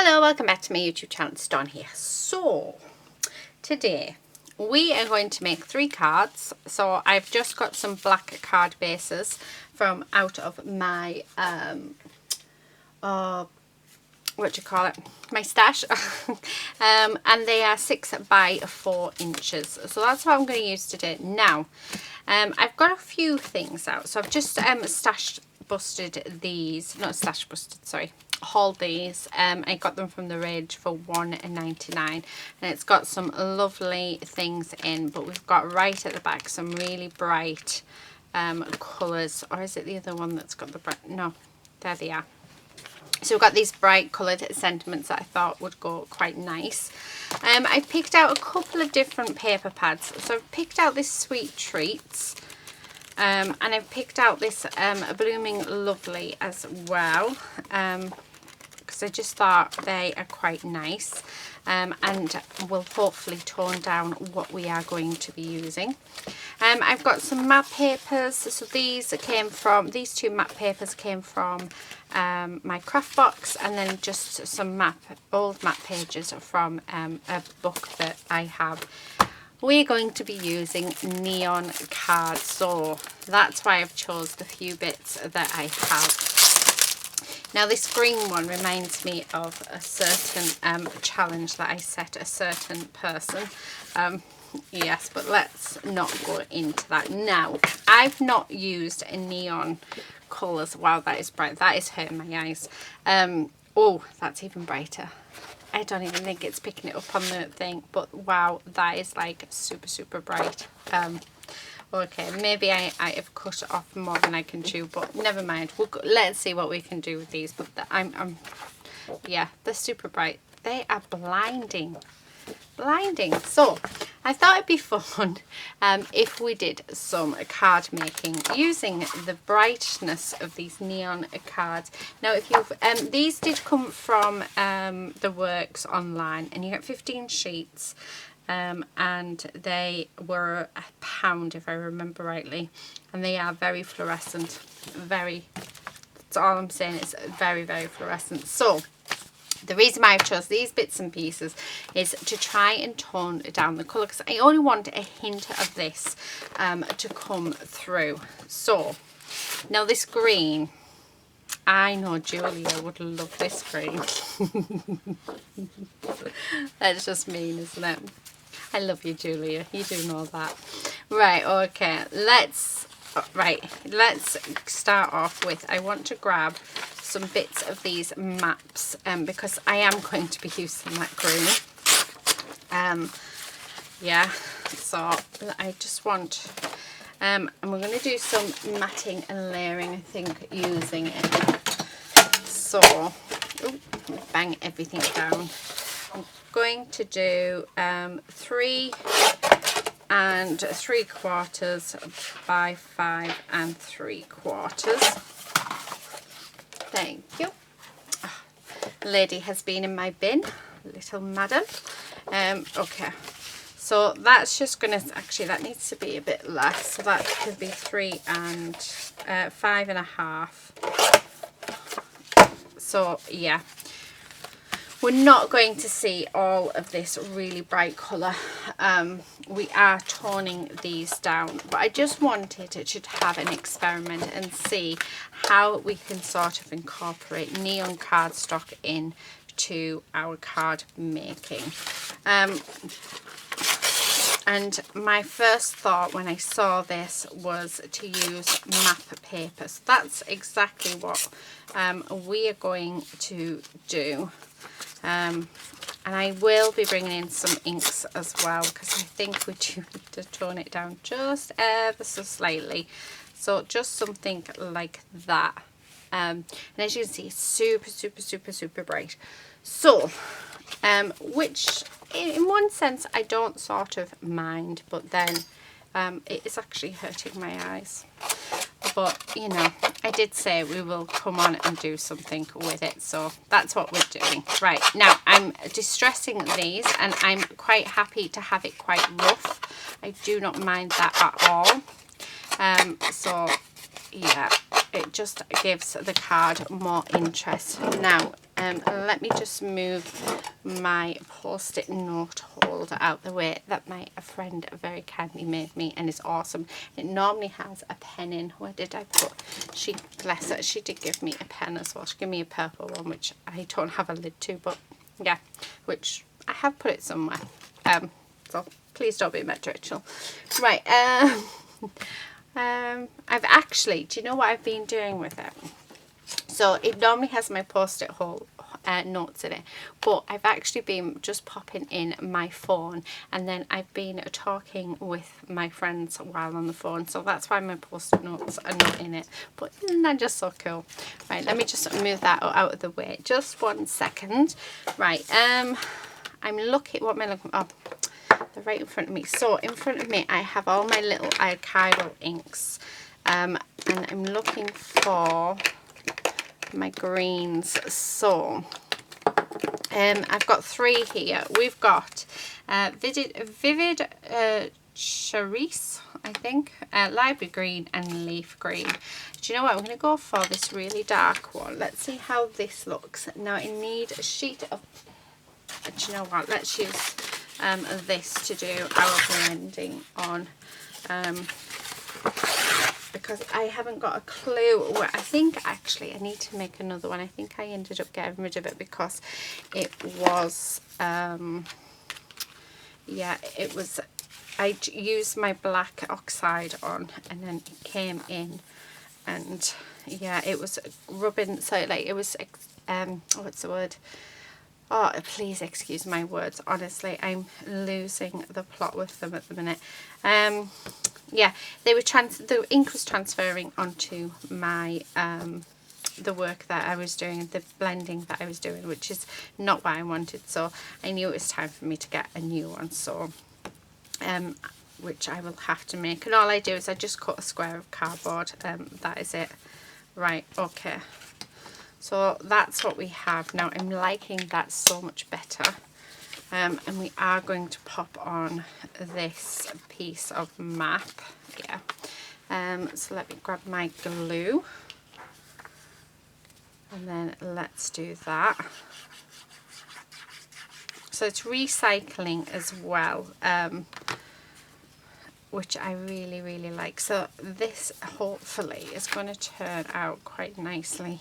Hello, welcome back to my YouTube channel. It's Dawn here. So today we are going to make 3 cards. So I've just got some black card bases from out of my my stash. And they are 6 by 4 inches. So that's what I'm going to use today. Now I've got a few things out. So I've just hauled these. I got them from the Rage for $1.99, and it's got some lovely things in, but we've got right at the back some really bright colours. Or is it the other one that's got the bright? No, there they are. So we've got these bright coloured sentiments that I thought would go quite nice. I picked out a couple of different paper pads. So I've picked out this Sweet Treats, and I've picked out this Blooming Lovely as well, because I just thought they are quite nice, and will hopefully tone down what we are going to be using. I've got some matte papers. So these two matte papers came from my craft box, and then just some old matte pages from a book that I have. We're going to be using neon cards, so that's why I've chose the few bits that I have. Now this green one reminds me of a certain challenge that I set a certain person. Yes, but let's not go into that now. I've not used a neon colours. Wow, that is bright. That is hurting my eyes. Oh, that's even brighter. I don't even think it's picking it up on the thing, but wow, that is like super bright. Okay, maybe I have cut off more than I can chew, but never mind. Let's see what we can do with these. But yeah, they're super bright. They are blinding. So I thought it'd be fun if we did some card making using the brightness of these neon cards. Now, if you've these did come from the Works online, and you get 15 sheets. And they were £1 if I remember rightly, and they are very fluorescent. That's all I'm saying, it's very fluorescent. So the reason why I've chose these bits and pieces is to try and tone down the colour, because I only want a hint of this to come through. So now this green, I know Julia would love this green. That's just mean, isn't it? I love you, Julia. You do know that. Right, okay. Let's start off with, I want to grab some bits of these maps, because I am going to be using that green. Yeah, so I just want, and we're going to do some matting and layering, I think, using it. So, bang everything down. Going to do 3 3/4 by 5 3/4. Thank you. Oh, lady has been in my bin, little madam. Okay, so that's just gonna, actually that needs to be a bit less, so that could be 3 and 5.5. So yeah, we're not going to see all of this really bright colour. We are toning these down, but I just wanted to have an experiment and see how we can sort of incorporate neon cardstock into our card making. And my first thought when I saw this was to use map paper. So that's exactly what we are going to do. And I will be bringing in some inks as well, because I think we do need to tone it down just ever so slightly. So just something like that. And as you can see, it's super bright. So, which in one sense I don't sort of mind, but then it is actually hurting my eyes. But you know, I did say we will come on and do something with it, so that's what we're doing. Right, now I'm distressing these, and I'm quite happy to have it quite rough. I do not mind that at all. So yeah, it just gives the card more interest. Now Let me just move my post-it note holder out the way that my friend very kindly made me, and it's awesome. It normally has a pen in. Where did I put? She, bless her, she did give me a pen as well. She gave me a purple one, which I don't have a lid to, but yeah, which I have put it somewhere. So please don't be mad, Rachel. Right, I've actually, do you know what I've been doing with it? So it normally has my post-it hole notes in it, but I've actually been just popping in my phone, and then I've been talking with my friends while on the phone, so that's why my post-it notes are not in it. But isn't that just so cool? Right, let me just move that out of the way, just 1 second. Right, I'm looking, what am I looking, oh, they're right in front of me. So in front of me I have all my little archival inks, and I'm looking for my greens. So I've got 3 here. We've got Vivid Charisse, I think, Library Green and Leaf Green. Do you know what? I'm going to go for this really dark one. Let's see how this looks. Now I need a sheet of, do you know what? Let's use this to do our blending on. Because I haven't got a clue where, I think actually I need to make another one. I think I ended up getting rid of it because it was yeah, it was, I used my black oxide on and then it came in, and yeah, it was rubbing, so like it was what's the word, oh please excuse my words, honestly I'm losing the plot with them at the minute. Yeah, they were the ink was transferring onto my the work that I was doing, the blending that I was doing, which is not what I wanted. So I knew it was time for me to get a new one. So which I will have to make. And all I do is I just cut a square of cardboard. That is it. Right. Okay. So that's what we have now. I'm liking that so much better. And we are going to pop on this piece of map. Yeah. So let me grab my glue, and then let's do that. So it's recycling as well, which I really, really like. So this hopefully is going to turn out quite nicely.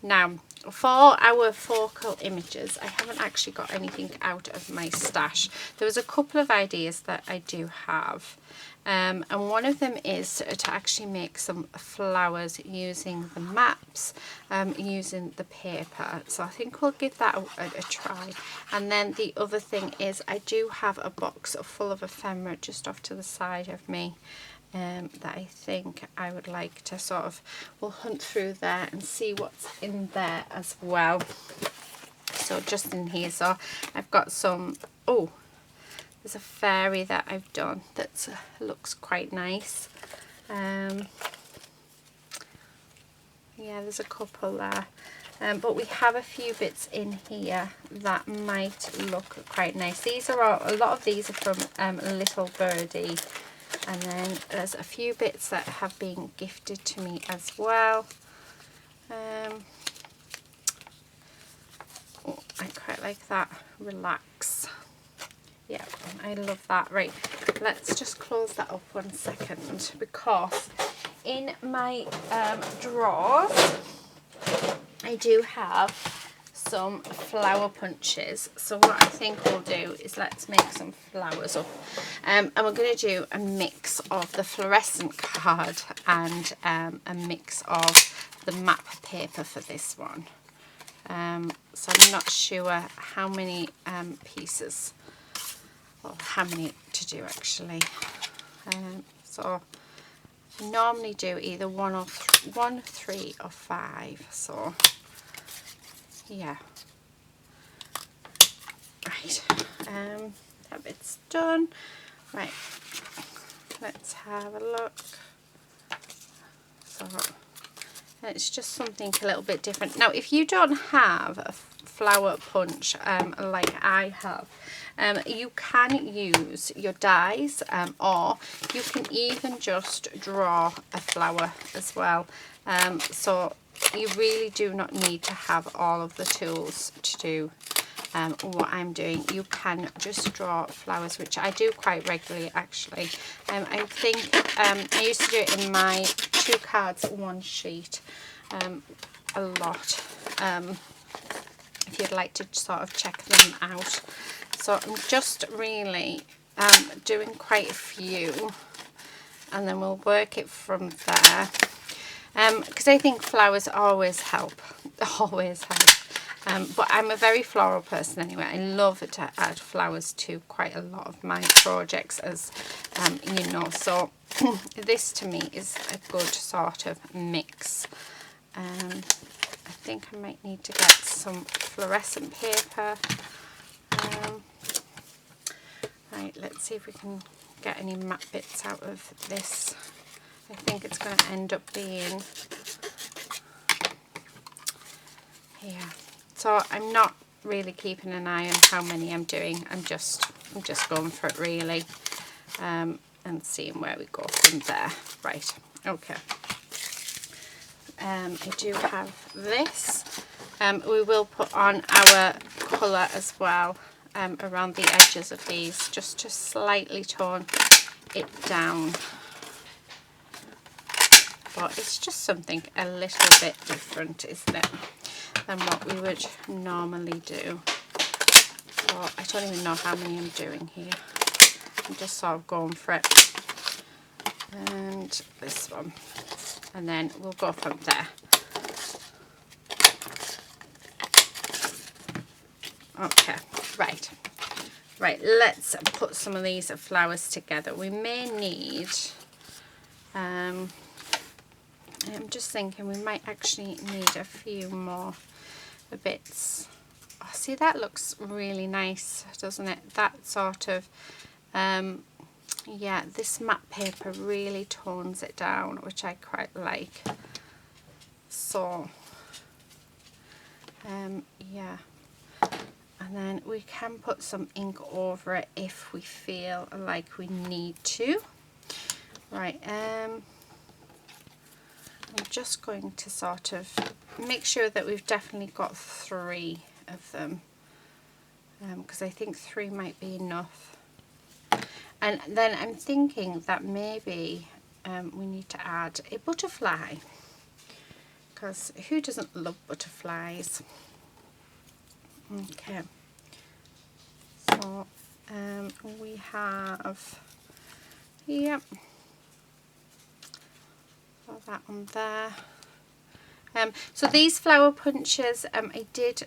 Now, for our focal images, I haven't actually got anything out of my stash. There was a couple of ideas that I do have. And one of them is to actually make some flowers using the maps, using the paper. So I think we'll give that a try. And then the other thing is I do have a box full of ephemera just off to the side of me. That I think I would like to sort of, we'll hunt through there and see what's in there as well. So just in here, so I've got some, oh, there's a fairy that I've done that looks quite nice. Yeah, there's a couple there. But we have a few bits in here that might look quite nice. These are all, a lot of these are from Little Birdie. And then there's a few bits that have been gifted to me as well. Oh, I quite like that. Relax. Yeah, I love that. Right, let's just close that up 1 second, because in my drawers I do have some flower punches. So what I think we'll do is let's make some flowers up, and we're going to do a mix of the fluorescent card and a mix of the map paper for this one. So I'm not sure how many pieces, or how many to do actually. So I normally do either 1, 3 or 5. So yeah, right, that bit's done. Right, let's have a look. So it's just something a little bit different. Now if you don't have a flower punch like I have, you can use your dies, or you can even just draw a flower as well. So you really do not need to have all of the tools to do what I'm doing. You can just draw flowers, which I do quite regularly actually. I think I used to do it in my 2 cards 1 sheet a lot, if you'd like to sort of check them out. So I'm just really doing quite a few, and then we'll work it from there, because I think flowers always help, always help. But I'm a very floral person anyway. I love to add flowers to quite a lot of my projects, as you know, so this to me is a good sort of mix. I think I might need to get some fluorescent paper. Right, let's see if we can get any matte bits out of this. I think it's going to end up being here. So I'm not really keeping an eye on how many I'm doing. I'm just going for it really, and seeing where we go from there. Right, okay. I do have this. We will put on our colour as well around the edges of these, just to slightly tone it down. But it's just something a little bit different, isn't it, than what we would normally do. So I don't even know how many I'm doing here. I'm just sort of going for it. And this one. And then we'll go from there. Okay, right, let's put some of these flowers together. We may need, I'm just thinking we might actually need a few more bits. Oh, see, that looks really nice, doesn't it? That sort of, yeah, this matte paper really tones it down, which I quite like. So, yeah. And then we can put some ink over it if we feel like we need to. Right, I'm just going to sort of make sure that we've definitely got 3 of them, because I think 3 might be enough. And then I'm thinking that maybe we need to add a butterfly, because who doesn't love butterflies? Okay, so we have, yep, got that one there. So these flower punches, I did,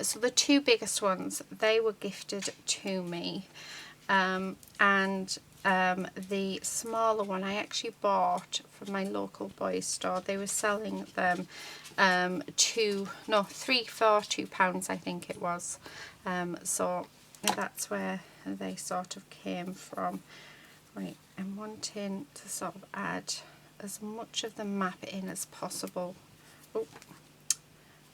so the 2 biggest ones, they were gifted to me, and the smaller one I actually bought from my local boys store. They were selling them 3 for £2, I think it was. So that's where they sort of came from. Right, I'm wanting to sort of add as much of the map in as possible. Oh,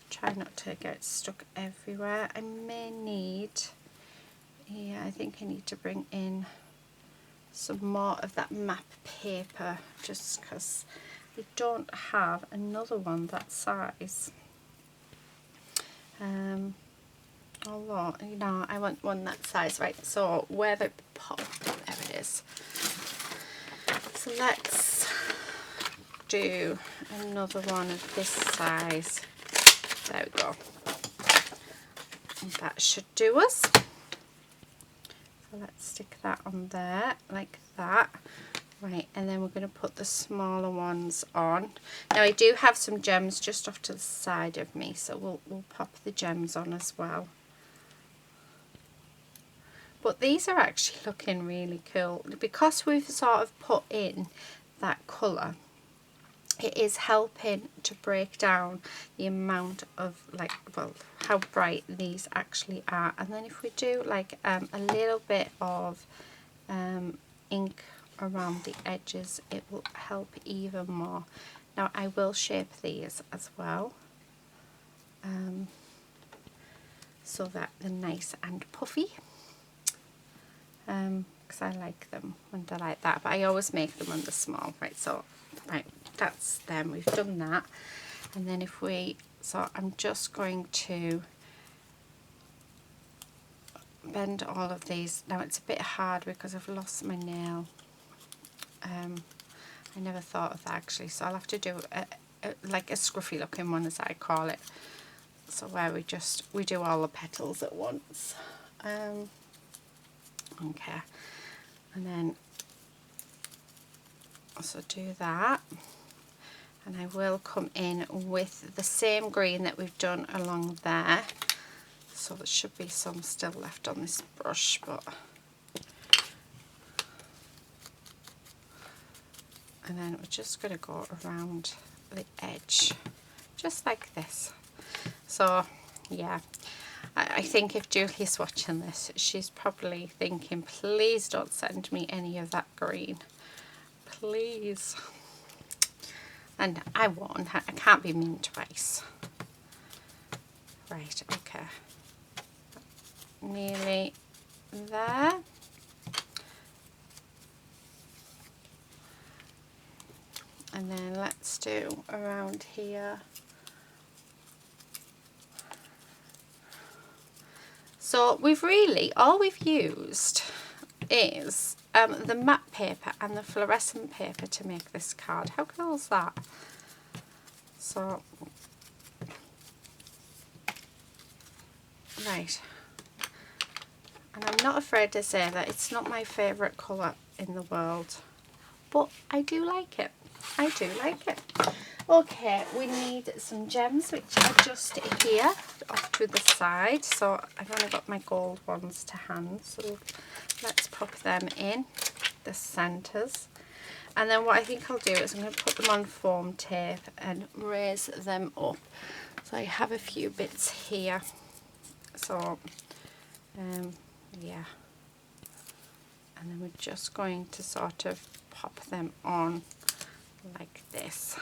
try not to get stuck everywhere. I may need, yeah, I think I need to bring in some more of that map paper, just because we don't have another one that size. Although, you know, I want one that size. Right, so where the pop, there it is. So let's do another one of this size. There we go. And that should do us. So let's stick that on there like that. Right, and then we're going to put the smaller ones on. Now I do have some gems just off to the side of me, so we'll pop the gems on as well. But these are actually looking really cool because we've sort of put in that colour. It is helping to break down the amount of, like, well, how bright these actually are. And then if we do like a little bit of ink around the edges, it will help even more. Now I will shape these as well, so that they're nice and puffy, because I like them when they're like that, but I always make them when they're small. Right, so right, that's them, we've done that. And then if we, so I'm just going to bend all of these. Now it's a bit hard because I've lost my nail. I never thought of that actually, so I'll have to do like a scruffy looking one, as I call it. So where we do all the petals at once. Okay, and then also do that, and I will come in with the same green that we've done along there. So there should be some still left on this brush, but and then we're just going to go around the edge just like this. So yeah, I think if Julia's watching this, she's probably thinking, please don't send me any of that green, please. And I won't, I can't be mean twice. Right, okay, nearly there. And then let's do around here. So we've really, all we've used is the matte paper and the fluorescent paper to make this card. How cool is that? So, right. And I'm not afraid to say that it's not my favourite colour in the world, but I do like it. I do like it. Okay, we need some gems, which are just here off to the side. So I've only got my gold ones to hand, so let's pop them in the centres. And then what I think I'll do is I'm going to put them on foam tape and raise them up. So I have a few bits here. So yeah, and then we're just going to sort of pop them on like this,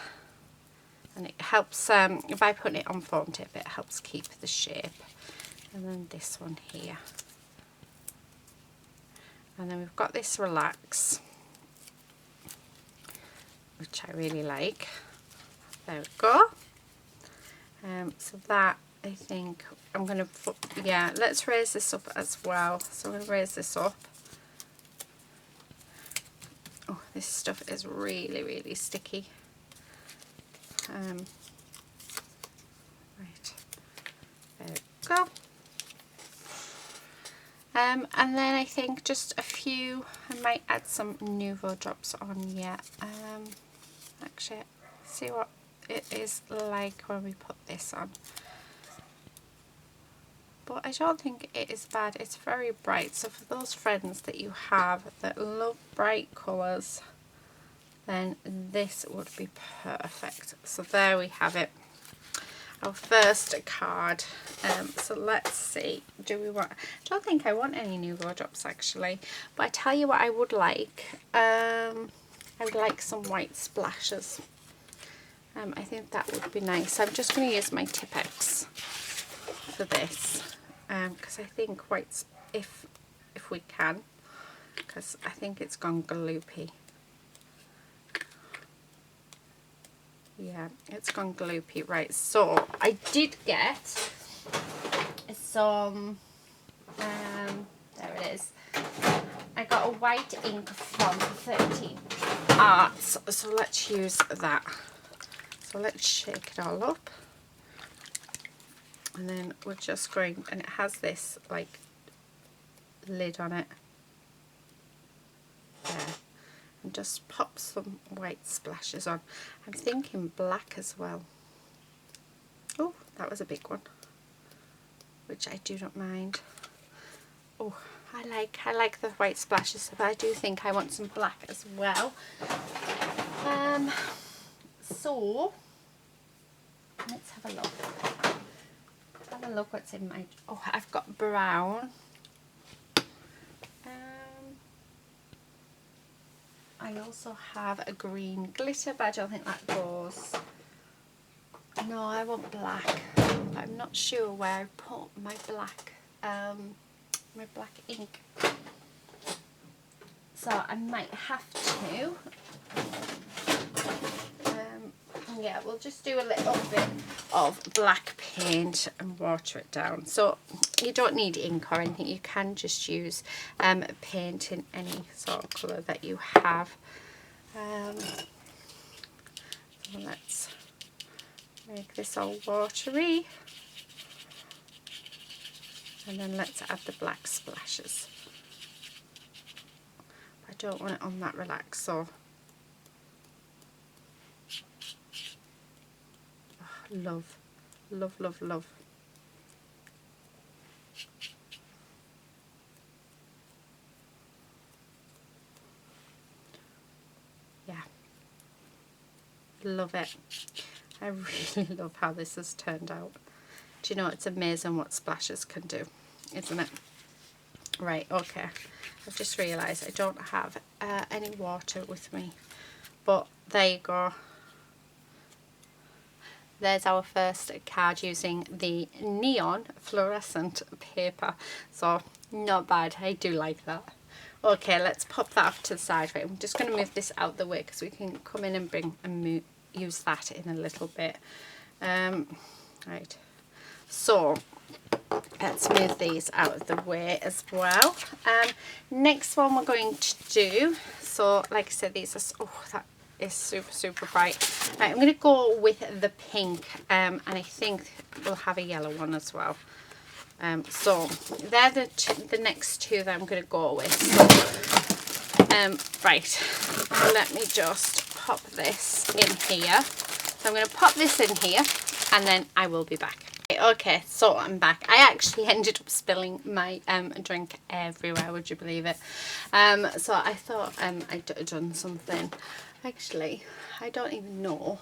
and it helps by putting it on foam tape, it helps keep the shape. And then this one here, and then we've got this relax, which I really like. There we go. So that, I think I'm going to put, yeah, let's raise this up as well. So I'm going to raise this up. Oh, this stuff is really, really sticky. Right, there we go. And then I think just a few, I might add some Nouveau drops on yet. Actually, see what it is like when we put this on. But I don't think it is bad. It's very bright. So for those friends that you have that love bright colours, then this would be perfect. So there we have it. Our first card. So let's see. Do we want... I don't think I want any Nouveau drops actually. But I tell you what I would like. I would like some white splashes. I think that would be nice. I'm just going to use my Tipex for this. Because I think whites, if we can, because I think it's gone gloopy. Yeah, it's gone gloopy. Right, so I did get some, there it is. I got a white ink from 13 Arts, so let's use that. So let's shake it all up. And then we're just going, and it has this like lid on it there, and just pop some white splashes on. I'm thinking black as well. Oh, that was a big one, which I do not mind. Oh, I like the white splashes, but I do think I want some black as well. So let's have a look. Have a look what's in my... Oh, I've got brown. I also have a green glitter, but I don't think that goes. No, I want black. I'm not sure where I put my black ink. So I might have to yeah, we'll just do a little bit of black paint and water it down. So you don't need ink or anything, you can just use paint in any sort of colour that you have. So let's make this all watery, and then let's add the black splashes. I don't want it on that relaxed, so love, love, love, love. Yeah, love it. I really love how this has turned out. Do you know, it's amazing what splashes can do, isn't it? Right, okay, I've just realised I don't have any water with me, but there you go. There's our first card using the neon fluorescent paper, so not bad. I do like that. Okay, let's pop that off to the side. Right, I'm just going to move this out the way because we can come in and use that in a little bit. Right, so let's move these out of the way as well. Next one we're going to do, so like I said, these are, oh, that is super, super bright. Right, I'm going to go with the pink, and I think we'll have a yellow one as well. So they're the next two that I'm going to go with. So, right, let me just pop this in here. So I'm going to pop this in here, and then I will be back. Okay, so I'm back. I actually ended up spilling my drink everywhere, would you believe it? So I thought I'd done something. Actually, I don't even know.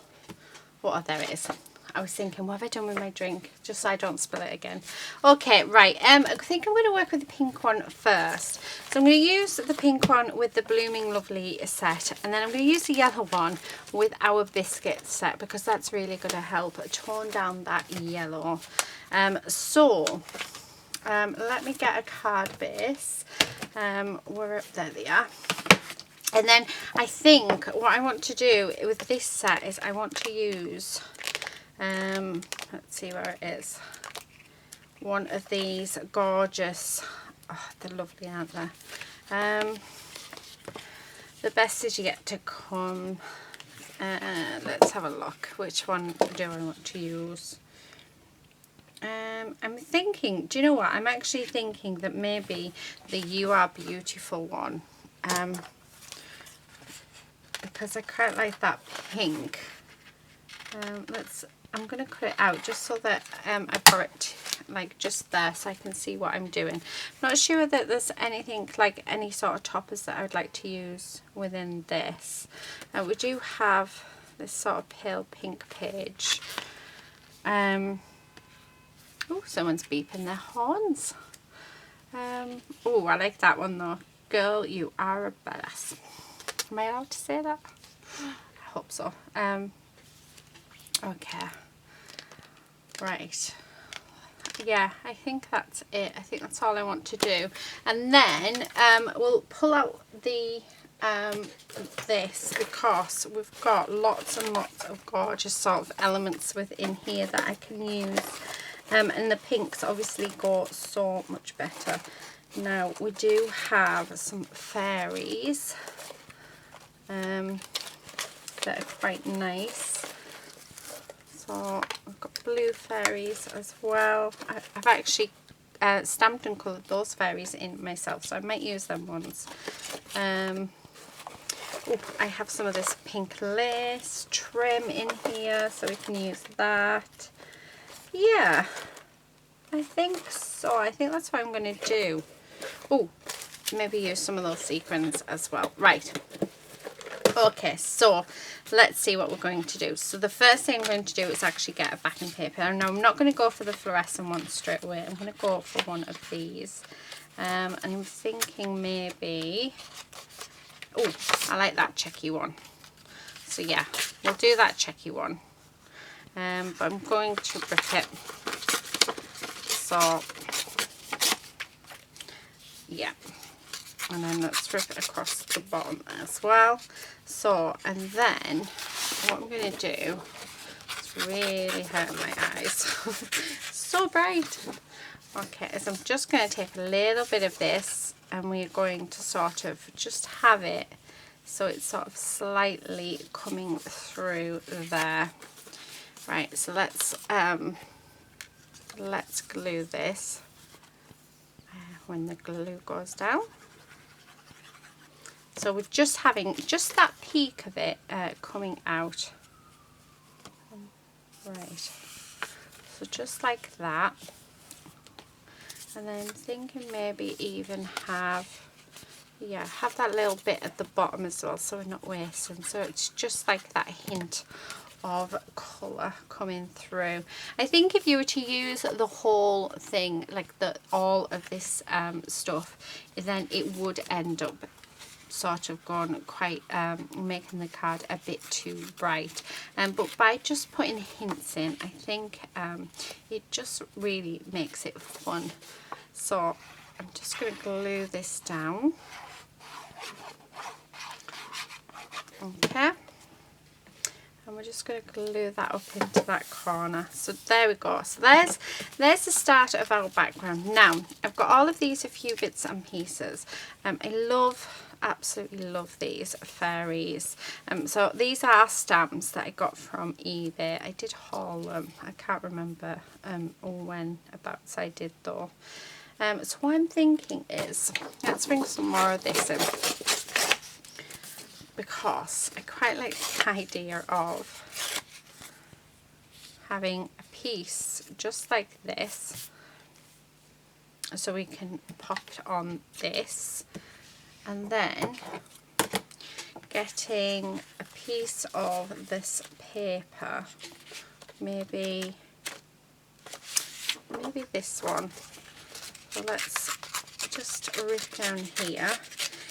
Oh, there it is. I was thinking, what have I done with my drink? Just so I don't spill it again. Okay, right. I think I'm going to work with the pink one first. So I'm going to use the pink one with the Blooming Lovely set. And then I'm going to use the yellow one with our biscuit set, because that's really going to help tone down that yellow. Let me get a card base. There they are. And then I think what I want to do with this set is I want to use, let's see where it is, one of these gorgeous, oh, they're lovely, aren't they? The best is yet to come. Let's have a look. Which one do I want to use? I'm thinking, do you know what? I'm actually thinking that maybe the You Are Beautiful one. Because I quite like that pink. I'm going to cut it out just so that I've got it like just there so I can see what I'm doing. Not sure that there's anything like any sort of toppers that I would like to use within this. We do have this sort of pale pink page. Oh, someone's beeping their horns. Oh, I like that one though. Girl, you are a badass. Am I allowed to say that? I hope so. Okay. Right. Yeah, I think that's it. I think that's all I want to do. And then we'll pull out the this, because we've got lots and lots of gorgeous sort of elements within here that I can use. And the pinks obviously go so much better. Now we do have some fairies. That are quite nice. So I've got blue fairies as well. I've actually stamped and coloured those fairies in myself, so I might use them once. Oh, I have some of this pink lace trim in here, so we can use that. Yeah, I think so. I think that's what I'm going to do. Oh, maybe use some of those sequins as well. Right. Okay, so let's see what we're going to do. So the first thing I'm going to do is actually get a backing paper. And I'm not going to go for the fluorescent one straight away. I'm going to go for one of these. And I'm thinking maybe, oh, I like that checky one. So yeah, we'll do that checky one. But I'm going to rip it. So yeah. And then let's rip it across the bottom as well. So, and then what I'm going to do It's really hurting my eyes. So bright. Okay, so I'm just going to take a little bit of this and we're going to sort of just have it so it's sort of slightly coming through there. Right, so let's glue this when the glue goes down. So we're just having just that peak of it coming out. Right, so just like that. And then thinking maybe even have that little bit at the bottom as well, so we're not wasting. So it's just like that hint of colour coming through. I think if you were to use the whole thing, like all of this stuff, then it would end up sort of gone quite making the card a bit too bright, but by just putting hints in, I think it just really makes it fun. So I'm just going to glue this down. Okay, and we're just going to glue that up into that corner. So there we go. So there's the start of our background. Now I've got all of these a few bits and pieces. I absolutely love these fairies. So these are stamps that I got from eBay. I did haul them. I can't remember when abouts I did though. So what I'm thinking is, let's bring some more of this in, because I quite like the idea of having a piece just like this, so we can pop it on this, and then getting a piece of this paper, maybe this one. So let's just rip down here,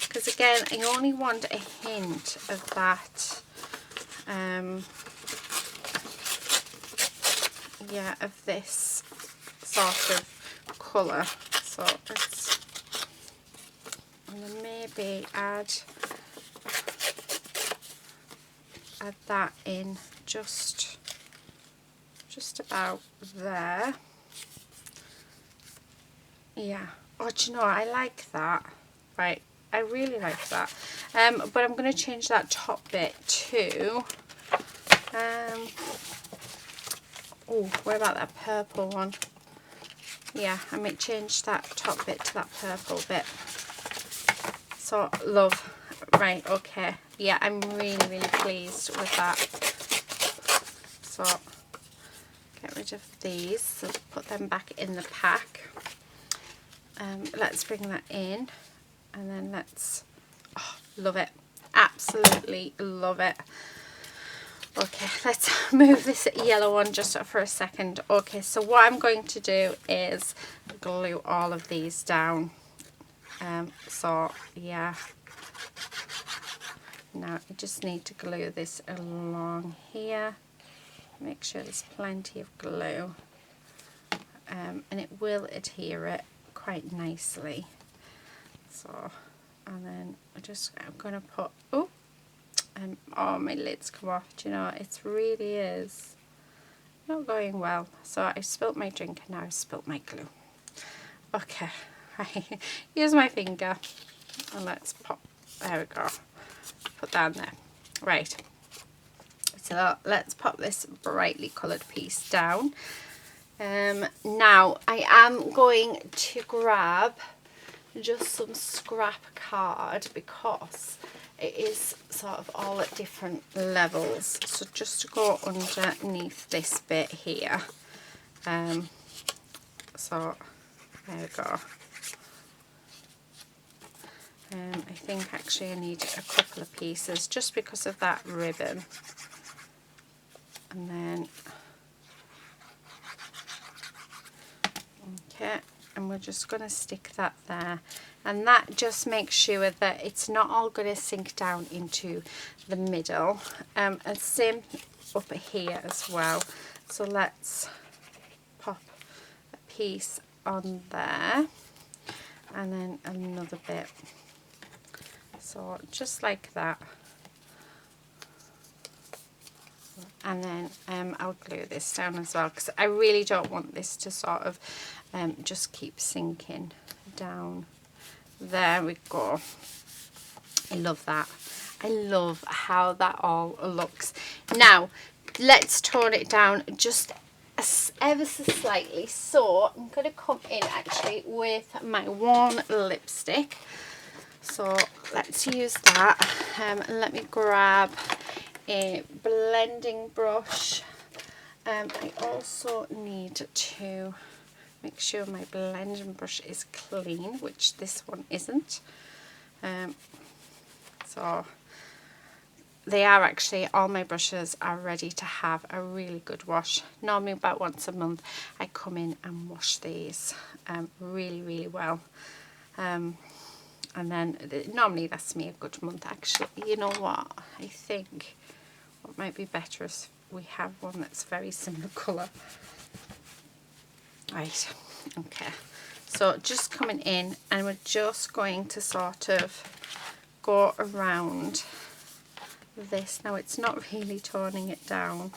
because again I only want a hint of that of this sort of colour. So let's, and then maybe add that in just about there. Yeah. Oh, do you know, I like that. Right, I really like that. But I'm going to change that top bit to oh, what about that purple one? Yeah, I might change that top bit to that purple bit. So love. Right, okay. Yeah, I'm really pleased with that. So get rid of these, so put them back in the pack. Let's bring that in, and then let's, oh, love it, absolutely love it. Okay, let's move this yellow one just for a second. Okay, so what I'm going to do is glue all of these down. So yeah, now I just need to glue this along here. Make sure there's plenty of glue, and it will adhere it quite nicely. So, and then I'm going to put, oh, my lids come off. Do you know, it really is not going well. So I spilt my drink and now I've spilt my glue. Okay, right, here's my finger, and let's pop, there we go, put that in there. Right, so let's pop this brightly coloured piece down. Now I am going to grab just some scrap card, because it is sort of all at different levels. So just to go underneath this bit here. So there we go. I think actually I need a couple of pieces just because of that ribbon. And then, okay, and we're just going to stick that there, and that just makes sure that it's not all going to sink down into the middle. And same up here as well. So let's pop a piece on there, and then another bit. So just like that. And then I'll glue this down as well, because I really don't want this to sort of just keep sinking down. There we go. I love that. I love how that all looks. Now let's tone it down just ever so slightly. So I'm going to come in actually with my warm lipstick. So let's use that. Let me grab a blending brush. I also need to make sure my blending brush is clean, which this one isn't. So they are actually, all my brushes are ready to have a really good wash. Normally about once a month I come in and wash these really well. And then it normally lasts me a good month actually. You know what, I think what might be better is we have one that's very similar colour. Right, okay. So just coming in, and we're just going to sort of go around this. Now it's not really toning it down.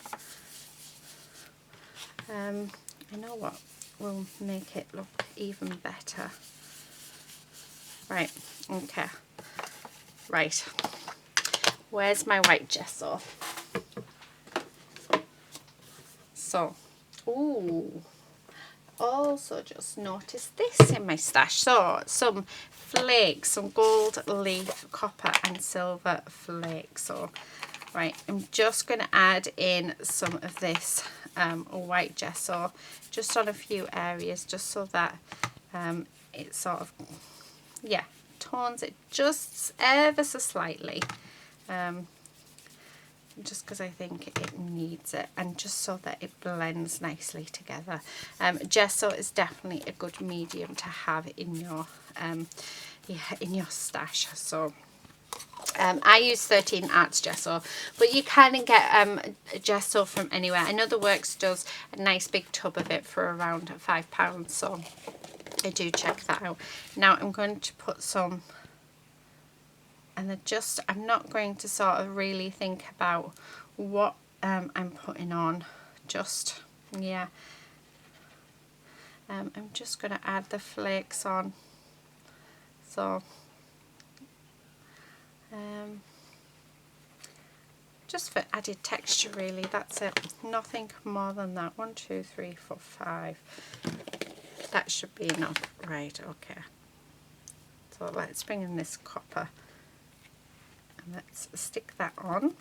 I know what will make it look even better. Right, okay. Right, where's my white gesso? So, ooh, also just noticed this in my stash. So some flakes, some gold leaf, copper and silver flakes. So right, I'm just going to add in some of this white gesso just on a few areas, just so that it sort of, yeah, tones it just ever so slightly. Just because I think it needs it, and just so that it blends nicely together. Gesso is definitely a good medium to have in your in your stash. So I use 13 Arts gesso, but you can get gesso from anywhere. I know The Works does a nice big tub of it for around £5, so I do check that out. Now I'm going to put some, and I'm not going to sort of really think about what I'm putting on. Just, yeah. I'm just going to add the flakes on. So, just for added texture really, that's it. Nothing more than that. 1, 2, 3, 4, 5. That should be enough. Right, okay. So let's bring in this copper. Let's stick that on.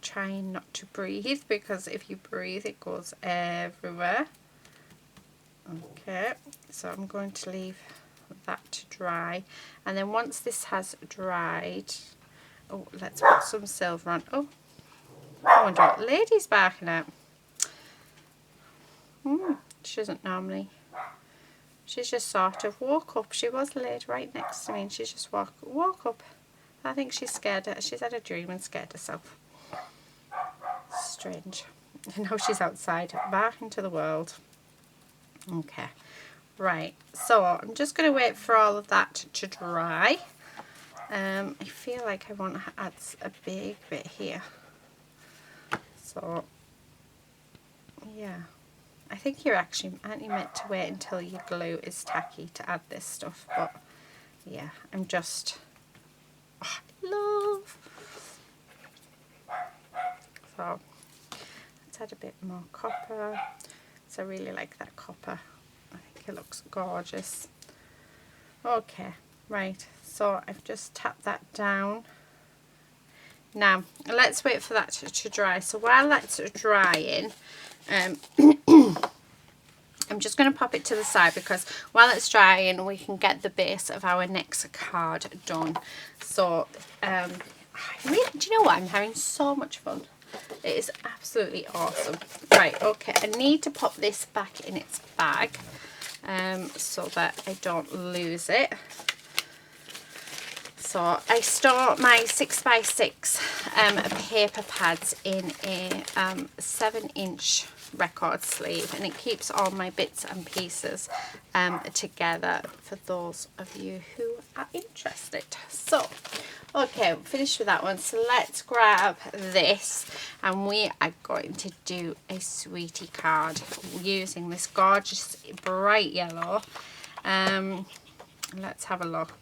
Trying not to breathe, because if you breathe it goes everywhere. Okay, so I'm going to leave that to dry, and then once this has dried, oh, let's put some silver on. Oh, I wonder what lady's barking at. She doesn't normally. She's just sort of woke up. She was laid right next to me and she's just woke up. I think she's scared. She's had a dream and scared herself. Strange. And now she's outside barking to the world. Okay. Right. So I'm just going to wait for all of that to dry. I feel like I want to add a big bit here. So, yeah. I think aren't you meant to wait until your glue is tacky to add this stuff, but yeah, I'm just, love. So let's add a bit more copper. So I really like that copper. I think it looks gorgeous. Okay, right, so I've just tapped that down. Now let's wait for that to dry. So while that's drying, I'm just going to pop it to the side, because while it's drying we can get the base of our next card done. So do you know what, I'm having so much fun. It is absolutely awesome. Right, okay, I need to pop this back in its bag so that I don't lose it. So I store my 6x6 paper pads in a 7-inch record sleeve, and it keeps all my bits and pieces together for those of you who are interested. So, okay, we're finished with that one. So let's grab this, and we are going to do a sweetie card using this gorgeous bright yellow. Let's have a look.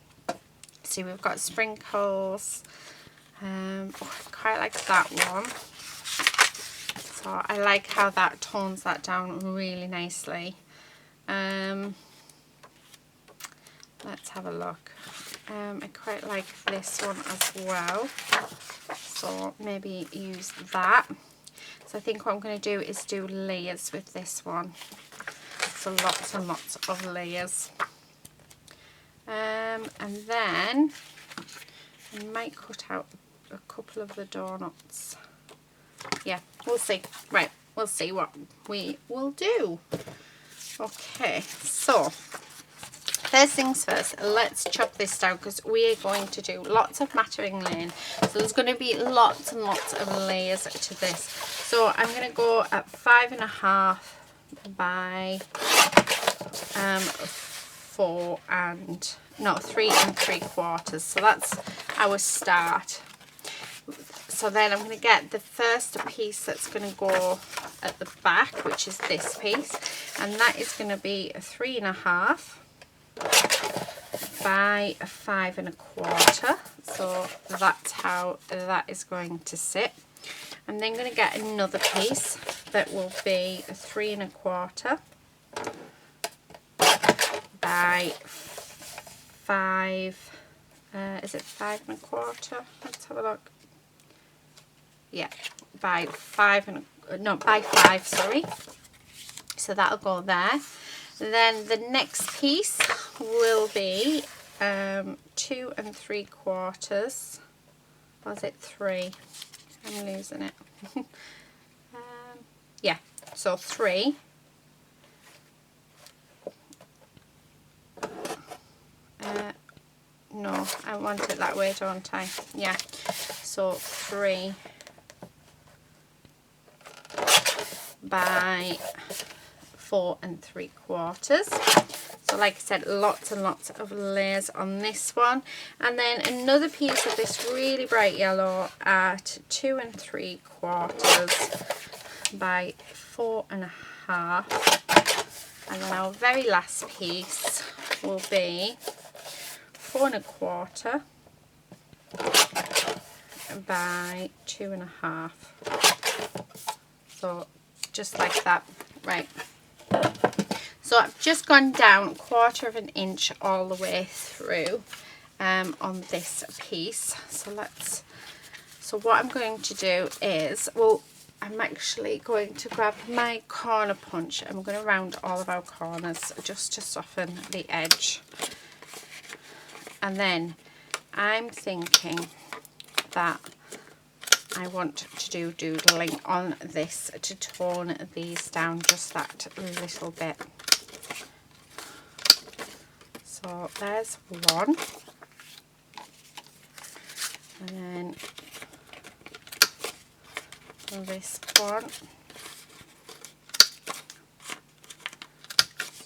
See, we've got sprinkles. I quite like that one. So I like how that tones that down really nicely. Let's have a look. I quite like this one as well. So maybe use that. So I think what I'm going to do is do layers with this one. So lots and lots of layers. And then I might cut out a couple of the donuts. Yeah, we'll see. Right, we'll see what we will do. Okay, so first things first, let's chop this down because we are going to do lots of mattering laying. So there's going to be lots and lots of layers to this. So I'm going to go at 5.5 by 3 3/4. So that's our start. So then I'm going to get the first piece that's going to go at the back, which is this piece, and that is going to be a 3.5 by 5.25. So that's how that is going to sit. I'm then going to get another piece that will be a 3.25 by 5. Is it 5.25? Let's have a look. Yeah, by 5, sorry. So that'll go there. Then the next piece will be 2 3/4. Or is it 3? I'm losing it. Yeah, so 3. No, I want it that way, don't I? Yeah, so 3 by 4 3/4. So like I said, lots and lots of layers on this one. And then another piece of this really bright yellow at 2 3/4 by 4.5. And then our very last piece will be 4.25 by 2.5. So just like that. Right. So I've just gone down 1/4 inch all the way through on this piece. So what I'm going to do is, well, I'm actually going to grab my corner punch and we're going to round all of our corners just to soften the edge. And then I'm thinking that I want to do doodling on this to tone these down just that little bit. So there's one. And then this one.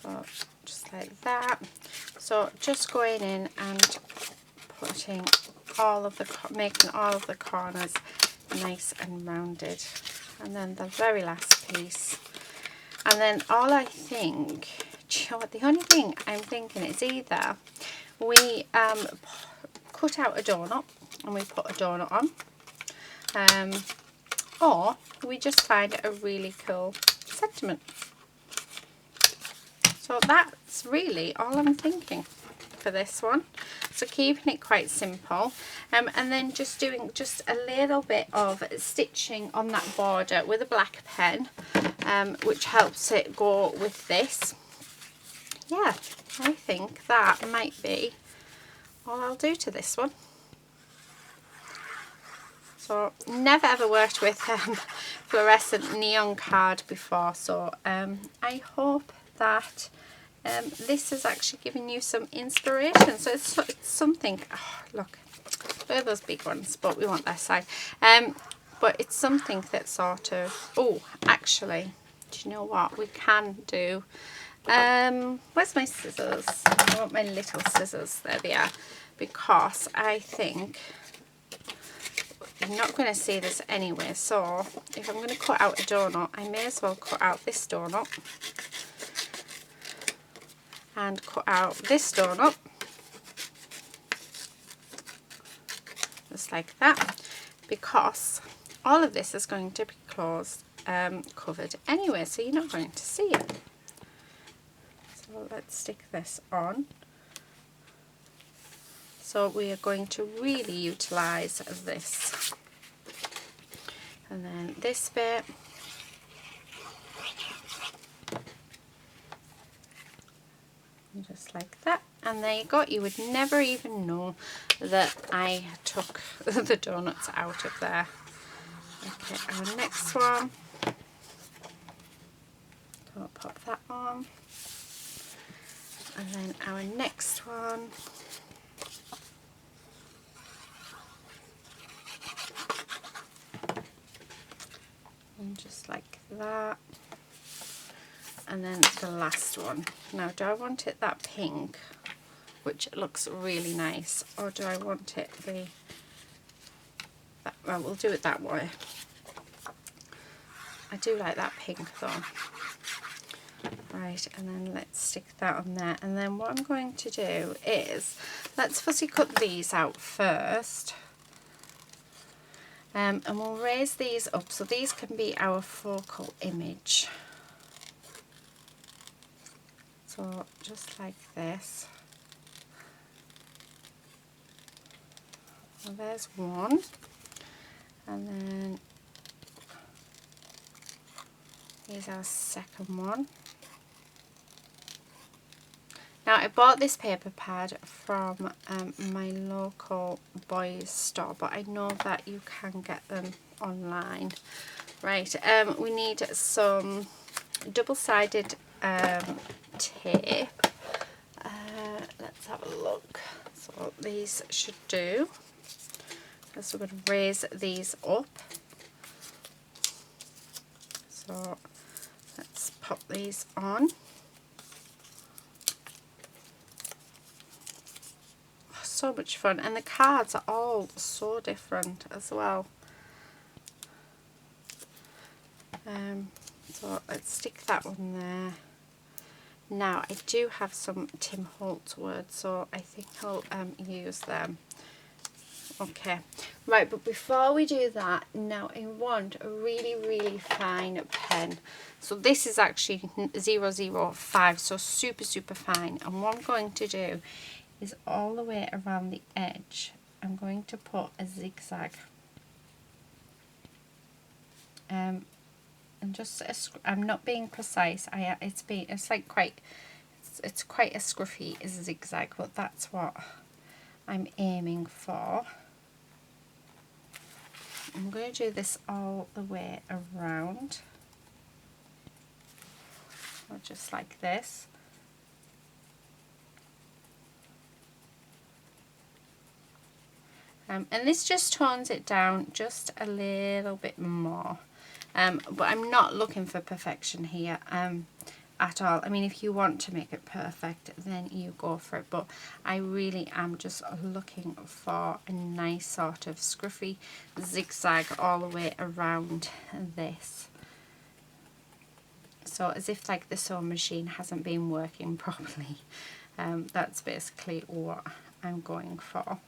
So just like that. So just going in and putting making all of the corners nice and rounded. And then the very last piece. And then all I think, do you know what, the only thing I'm thinking is either we cut out a donut and we put a donut on, or we just find a really cool sentiment. So that's really all I'm thinking for this one. So keeping it quite simple, and then just doing just a little bit of stitching on that border with a black pen, which helps it go with this. Yeah, I think that might be all I'll do to this one. So never ever worked with fluorescent neon card before, so I hope that this has actually given you some inspiration. So it's something, oh, look at those big ones, but we want this side. But it's something that sort of, oh, actually, do you know what, we can do Where's my scissors? I want my little scissors. There they are. Because I think you're not going to see this anyway. So if I'm going to cut out a donut, I may as well cut out this donut. And cut out this donut. Just like that. Because all of this is going to be closed, covered anyway. So you're not going to see it. So let's stick this on. So we are going to really utilise this. And then this bit. And just like that. And there you go. You would never even know that I took the donuts out of there. Okay, our next one. I'll pop that on. And then our next one. And just like that. And then the last one. Now, do I want it that pink, which looks really nice, or do I want it the... well, we'll do it that way. I do like that pink though. Right, and then let's stick that on there. And then what I'm going to do is, let's fussy cut these out first. And we'll raise these up so these can be our focal image. So just like this. Well, there's one. And then here's our second one. Now I bought this paper pad from my local boys store, but I know that you can get them online. Right, we need some double-sided tape. Let's have a look. So these should do. So we're going to raise these up. So let's pop these on. So much fun, and the cards are all so different as well. So let's stick that one there. Now I do have some Tim Holtz words, so I think I'll use them. Okay, right, but before we do that, now I want a really fine pen. So this is actually 005, so super fine. And what I'm going to do is all the way around the edge, I'm going to put a zigzag. And just I'm not being precise. It's quite a scruffy zigzag, but that's what I'm aiming for. I'm going to do this all the way around, or just like this. And this just tones it down just a little bit more. But I'm not looking for perfection here at all. I mean, if you want to make it perfect, then you go for it. But I really am just looking for a nice sort of scruffy zigzag all the way around this. So as if like the sewing machine hasn't been working properly. That's basically what I'm going for.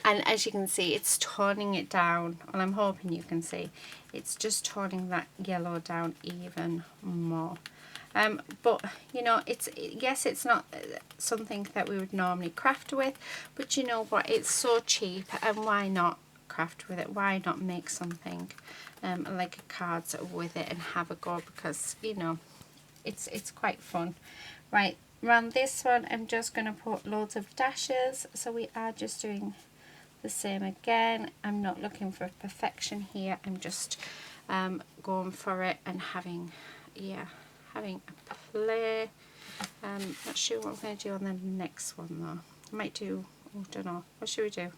And as you can see, it's toning it down, and I'm hoping you can see it's just toning that yellow down even more. But you know, yes, it's not something that we would normally craft with, but you know what, it's so cheap, and why not craft with it? Why not make something like a cards with it and have a go, because you know it's quite fun. Right, around this one I'm just going to put loads of dashes, so we are just doing the same again. I'm not looking for perfection here, I'm just going for it and having a play. Not sure what I'm going to do on the next one though. I might do, I don't know, what should we do?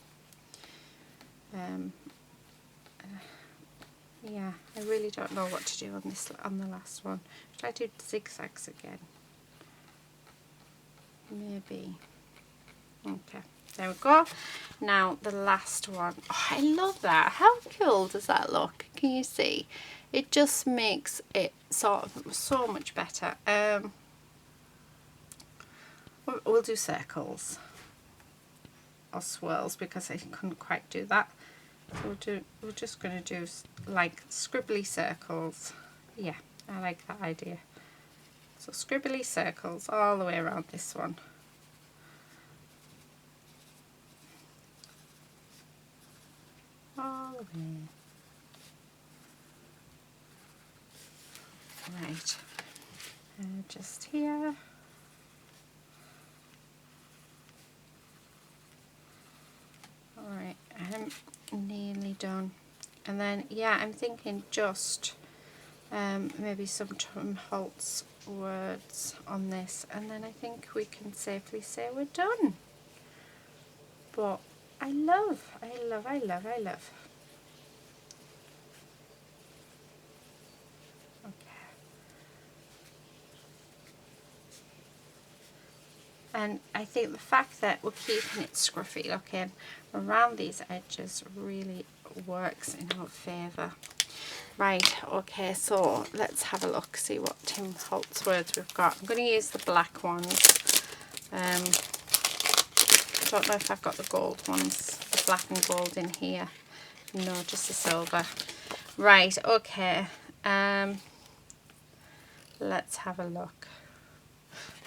Yeah, I really don't know what to do on this, on the last one. Should I do zigzags again? Maybe. Okay, there we go. Now the last one. Oh, I love that. How cool does that look? Can you see? It just makes it sort of so much better. We'll do circles or swirls because I couldn't quite do that. So we're just going to do like scribbly circles. Yeah, I like that idea. So scribbly circles all the way around this one. All the way. Right, just here. Alright, I'm nearly done. And then, yeah, I'm thinking just maybe some Tom Holtz words on this, and then I think we can safely say we're done. But I love. Okay. And I think the fact that we're keeping it scruffy looking around these edges really works in our favour. Right, okay, so let's have a look, see what Tim Holtz words we've got. I'm going to use the black ones. I don't know if I've got the gold ones, the black and gold in here. No, just the silver. Right, okay. Let's have a look.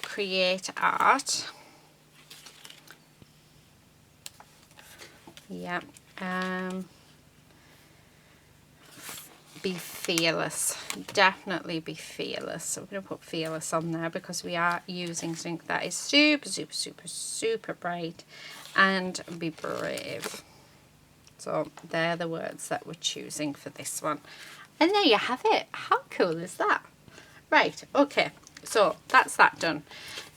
Create art. Yeah. Be fearless. Definitely be fearless. So we're going to put fearless on there because we are using something that is super bright. And be brave. So they're the words that we're choosing for this one. And there you have it. How cool is that? Right, okay. So that's that done.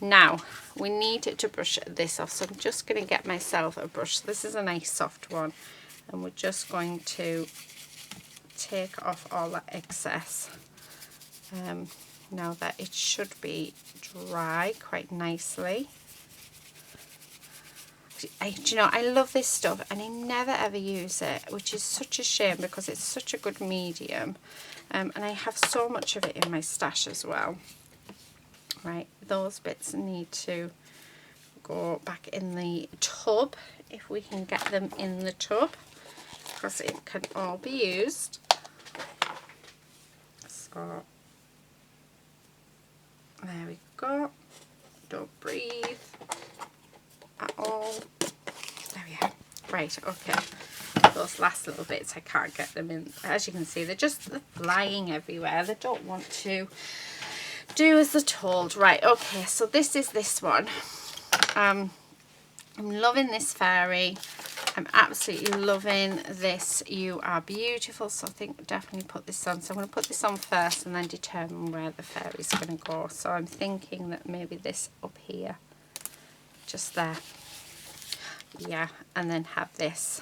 Now we need to brush this off. So I'm just going to get myself a brush. This is a nice soft one. And we're just going to take off all that excess. Now that it should be dry quite nicely. Do you know, I love this stuff and I never ever use it, which is such a shame because it's such a good medium. And I have so much of it in my stash as well. Right, those bits need to go back in the tub if we can get them in the tub because it can all be used. So there we go. Don't breathe at all. There we are. Right, okay. Those last little bits, I can't get them in. As you can see, they're flying everywhere. They don't want to do as they're told. Right, okay, so this is this one. I'm loving this fairy. I'm absolutely loving this You Are Beautiful. So I think definitely put this on. So I'm going to put this on first and then determine where the fairy's going to go. So I'm thinking that maybe this up here, just there. Yeah, and then have this,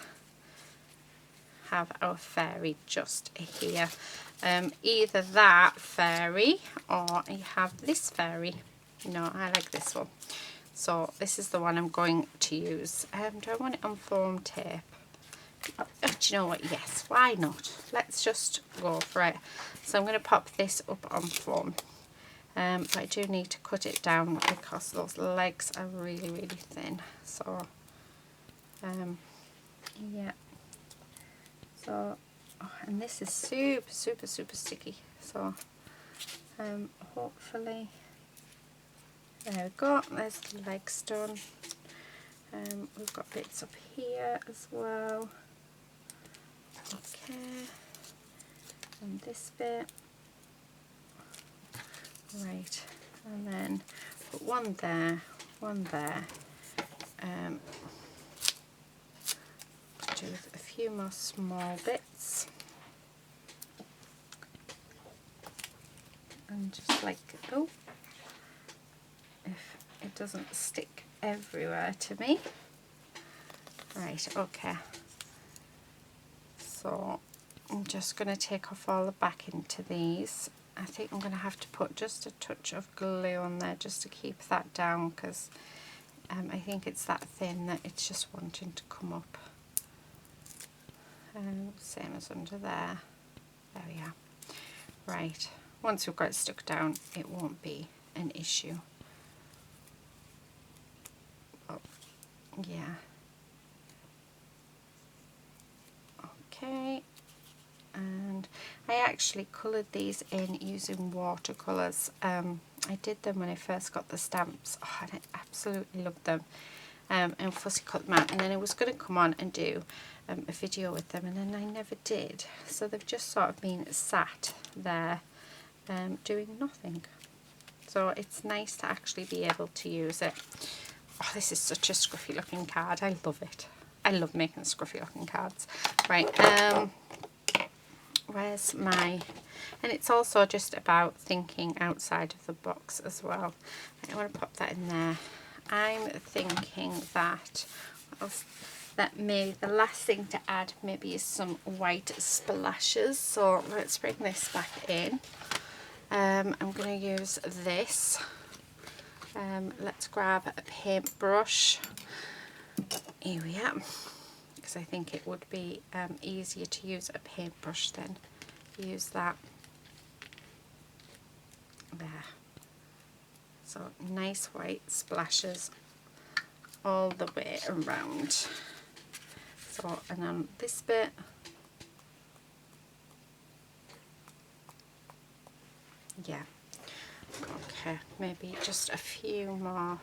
have our fairy just here. Either that fairy or you have this fairy. No, I like this one. So this is the one I'm going to use. Do I want it on foam tape? Oh, do you know what? Yes, why not? Let's just go for it. So I'm going to pop this up on foam. But I do need to cut it down because those legs are really thin. So, yeah. So, oh, and this is super sticky. So, hopefully, there we go. There's the legs done. We've got bits up here as well. Okay, and this bit. Right, and then put one there, one there. Do a few more small bits. And just like, oh, if it doesn't stick everywhere to me. Right, okay. So I'm just going to take off all the back into these. I think I'm going to have to put just a touch of glue on there just to keep that down, because I think it's that thin that it's just wanting to come up. Same as under there. There we are. Right, once we've got it stuck down, it won't be an issue. Oh, yeah. Okay. And I actually coloured these in using watercolours. I did them when I first got the stamps. Oh, and I absolutely loved them. And fussy cut them out, and then I was going to come on and do a video with them, and then I never did. So they've just sort of been sat there doing nothing. So it's nice to actually be able to use it. Oh, this is such a scruffy looking card. I love it. I love making scruffy looking cards. Right, where's my... And it's also just about thinking outside of the box as well. I want to pop that in there. I'm thinking that maybe the last thing to add maybe is some white splashes. So let's bring this back in. I'm going to use this. Let's grab a paintbrush. Here we are. Because I think it would be easier to use a paintbrush than use that. There. So nice white splashes all the way around. So, and on this bit, yeah, okay, maybe just a few more,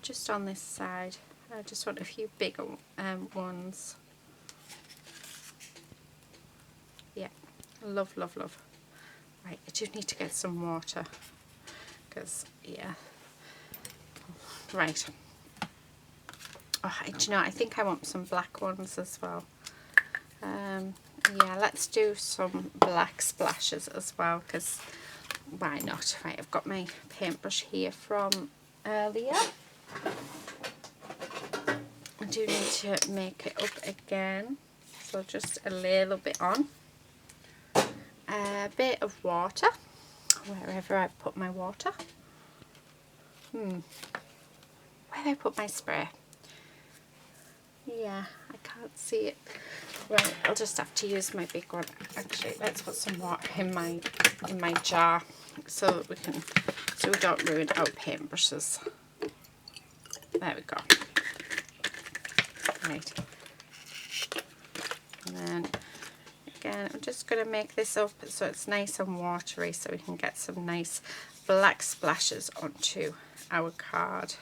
just on this side. I just want a few bigger ones. Yeah, love, love, love. Right, I do need to get some water, because, yeah, right. Oh, do you know, I think I want some black ones as well. Yeah, let's do some black splashes as well, because why not? Right, I've got my paintbrush here from earlier. I do need to make it up again, so just a little bit on. A bit of water, wherever I put my water. Where did I put my spray? Yeah, I can't see it. Right, I'll just have to use my big one. Actually, let's put some water in my jar so that we don't ruin our paintbrushes. There we go. Right. And then again, I'm just going to make this up so it's nice and watery, so we can get some nice black splashes onto our card.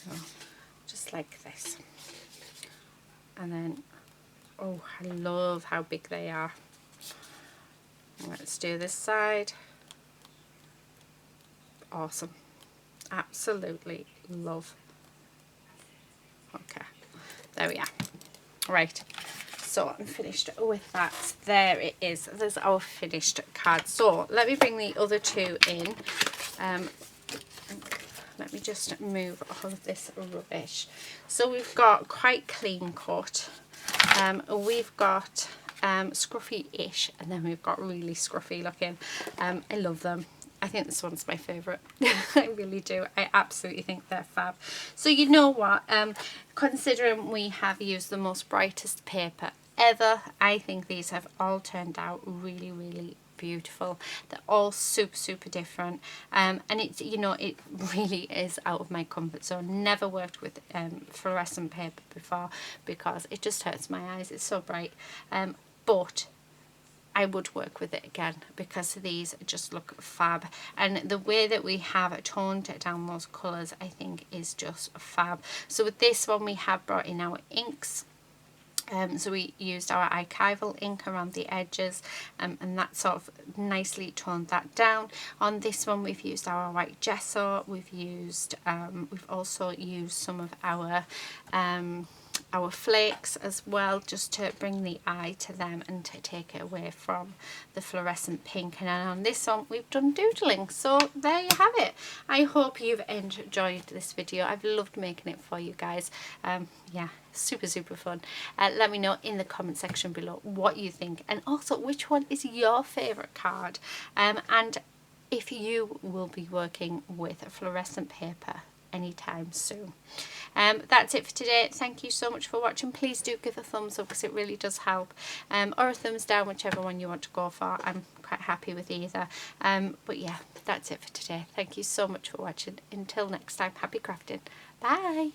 So, just like this. And then, oh, I love how big they are. Let's do this side. Awesome. Absolutely love. Okay, there we are. Right, so I'm finished with that. There it is. There's our finished card. So let me bring the other two in. Let me just move all of this rubbish. So we've got quite clean cut. We've got scruffy-ish, and then we've got really scruffy looking. I love them. I think this one's my favourite. I really do. I absolutely think they're fab. So you know what? Considering we have used the most brightest paper ever, I think these have all turned out really, really beautiful. They're all super different, and it's, you know, it really is out of my comfort zone. Never worked with fluorescent paper before because it just hurts my eyes. It's so bright, but I would work with it again because these just look fab, and the way that we have toned down those colours I think is just fab. So with this one we have brought in our inks. So we used our archival ink around the edges, and that sort of nicely toned that down. On this one we've used our white gesso, we've also used some of our our flakes as well, just to bring the eye to them and to take it away from the fluorescent pink. And then on this one we've done doodling. So there you have it. I hope you've enjoyed this video. I've loved making it for you guys. Yeah, super fun. Let me know in the comment section below what you think, and also which one is your favorite card, and if you will be working with fluorescent paper anytime soon. That's it for today. Thank you so much for watching. Please do give a thumbs up because it really does help, or a thumbs down, whichever one you want to go for. I'm quite happy with either. But yeah, that's it for today. Thank you so much for watching. Until next time, happy crafting. Bye.